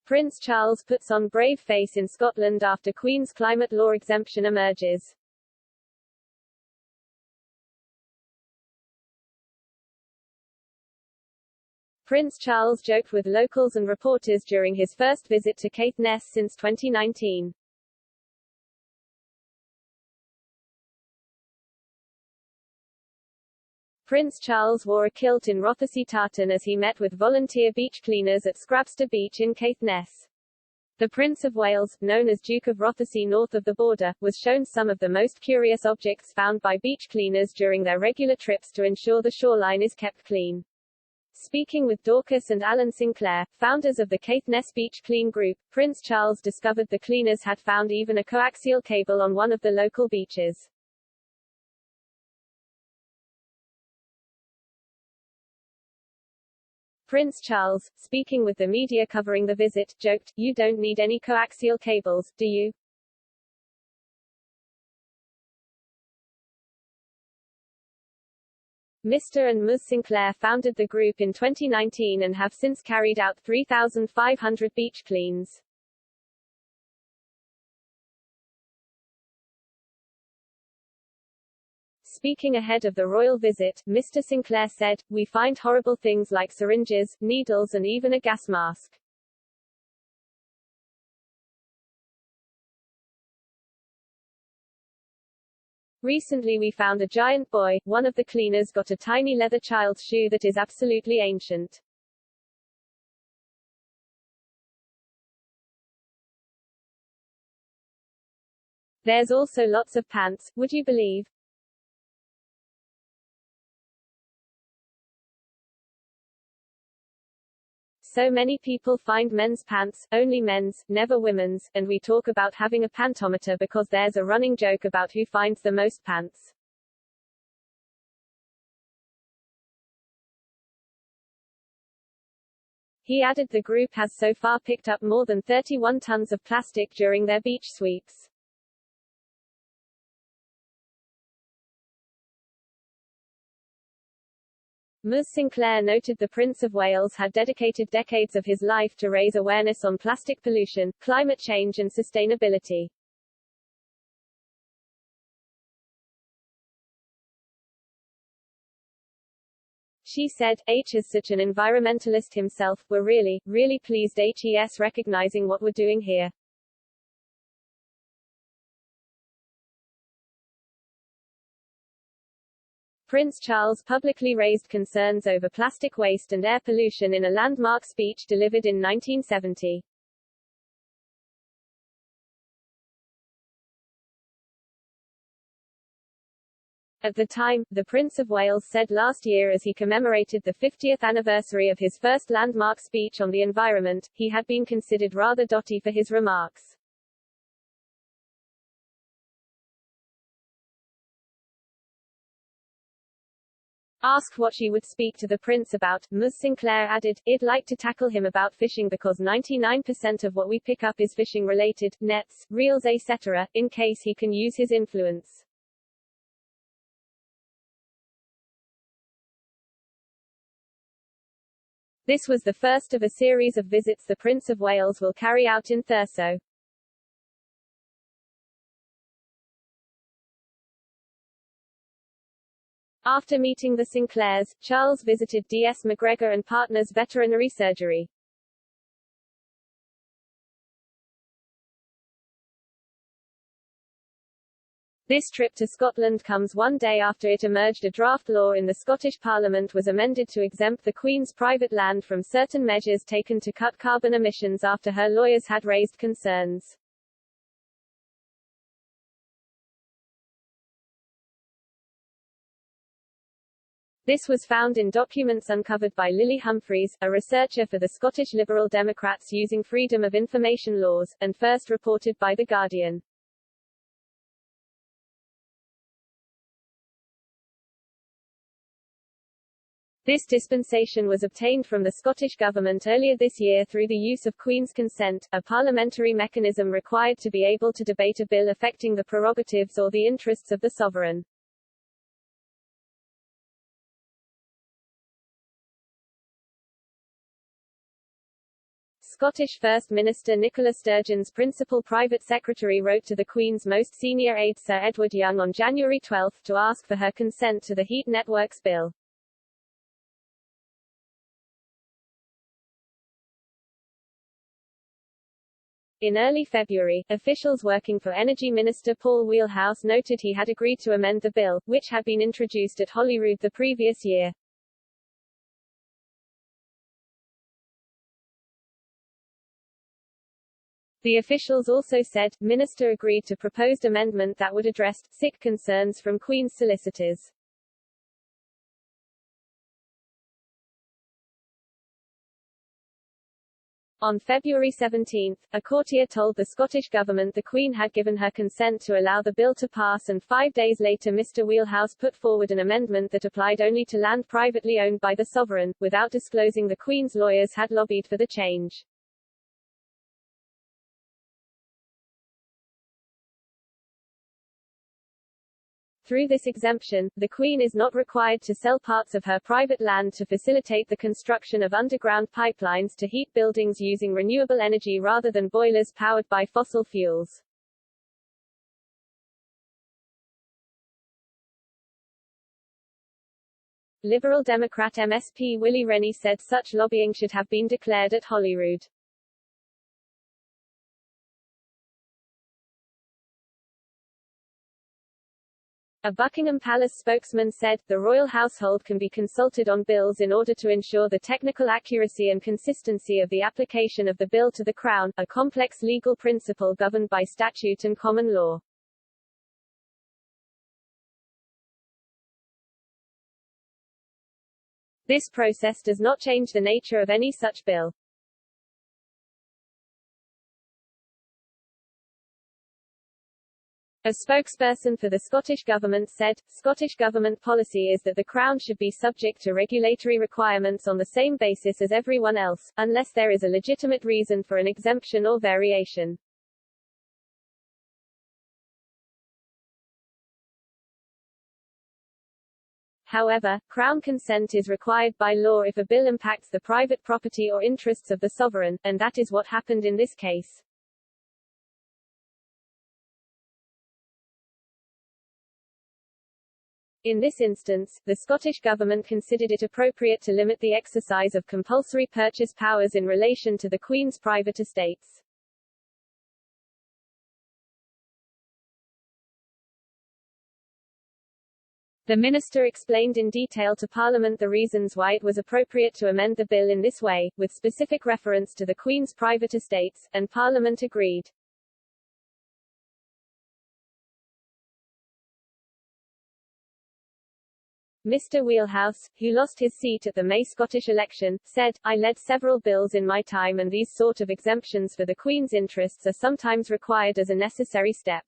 Prince Charles puts on brave face in Scotland after Queen's climate law exemption emerges. Prince Charles joked with locals and reporters during his first visit to Caithness since 2019. Prince Charles wore a kilt in Rothesay tartan as he met with volunteer beach cleaners at Scrabster Beach in Caithness. The Prince of Wales, known as Duke of Rothesay north of the border, was shown some of the most curious objects found by beach cleaners during their regular trips to ensure the shoreline is kept clean. Speaking with Dorcas and Alan Sinclair, founders of the Caithness Beach Clean Group, Prince Charles discovered the cleaners had found even a coaxial cable on one of the local beaches. Prince Charles, speaking with the media covering the visit, joked, "You don't need any coaxial cables, do you?" Mr. and Ms. Sinclair founded the group in 2019 and have since carried out 3,500 beach cleans. Speaking ahead of the royal visit, Mr. Sinclair said, "We find horrible things like syringes, needles and even a gas mask." "Recently we found a giant boy. One of the cleaners got a tiny leather child's shoe that is absolutely ancient." "There's also lots of pants, would you believe?" "So many people find men's pants, only men's, never women's, and we talk about having a pantometer because there's a running joke about who finds the most pants." He added the group has so far picked up more than 31 tons of plastic during their beach sweeps. Ms. Sinclair noted the Prince of Wales had dedicated decades of his life to raise awareness on plastic pollution, climate change and sustainability. She said, "H is such an environmentalist himself, we're really, really pleased HES recognizing what we're doing here." Prince Charles publicly raised concerns over plastic waste and air pollution in a landmark speech delivered in 1970. At the time, the Prince of Wales said last year as he commemorated the 50th anniversary of his first landmark speech on the environment, he had been considered rather dotty for his remarks. Asked what she would speak to the prince about, Ms. Sinclair added, "I'd like to tackle him about fishing because 99% of what we pick up is fishing-related, nets, reels etc., in case he can use his influence." This was the first of a series of visits the Prince of Wales will carry out in Thurso. After meeting the Sinclairs, Charles visited D.S. McGregor and Partners Veterinary Surgery. This trip to Scotland comes one day after it emerged a draft law in the Scottish Parliament was amended to exempt the Queen's private land from certain measures taken to cut carbon emissions after her lawyers had raised concerns. This was found in documents uncovered by Lily Humphreys, a researcher for the Scottish Liberal Democrats using Freedom of Information laws, and first reported by The Guardian. This dispensation was obtained from the Scottish Government earlier this year through the use of Queen's consent, a parliamentary mechanism required to be able to debate a bill affecting the prerogatives or the interests of the sovereign. Scottish First Minister Nicola Sturgeon's principal private secretary wrote to the Queen's most senior aide Sir Edward Young on January 12 to ask for her consent to the Heat Networks Bill. In early February, officials working for Energy Minister Paul Wheelhouse noted he had agreed to amend the bill, which had been introduced at Holyrood the previous year. The officials also said, Minister agreed to proposed amendment that would address sick concerns from Queen's solicitors. On February 17, a courtier told the Scottish government the Queen had given her consent to allow the bill to pass, and 5 days later Mr Wheelhouse put forward an amendment that applied only to land privately owned by the sovereign, without disclosing the Queen's lawyers had lobbied for the change. Through this exemption, the Queen is not required to sell parts of her private land to facilitate the construction of underground pipelines to heat buildings using renewable energy rather than boilers powered by fossil fuels. Liberal Democrat MSP Willie Rennie said such lobbying should have been declared at Holyrood. A Buckingham Palace spokesman said, the royal household can be consulted on bills in order to ensure the technical accuracy and consistency of the application of the bill to the Crown, a complex legal principle governed by statute and common law. This process does not change the nature of any such bill. A spokesperson for the Scottish Government said, Scottish Government policy is that the Crown should be subject to regulatory requirements on the same basis as everyone else, unless there is a legitimate reason for an exemption or variation. However, Crown consent is required by law if a bill impacts the private property or interests of the sovereign, and that is what happened in this case. In this instance, the Scottish Government considered it appropriate to limit the exercise of compulsory purchase powers in relation to the Queen's private estates. The minister explained in detail to Parliament the reasons why it was appropriate to amend the bill in this way, with specific reference to the Queen's private estates, and Parliament agreed. Mr Wheelhouse, who lost his seat at the May Scottish election, said, I led several bills in my time and these sort of exemptions for the Queen's interests are sometimes required as a necessary step.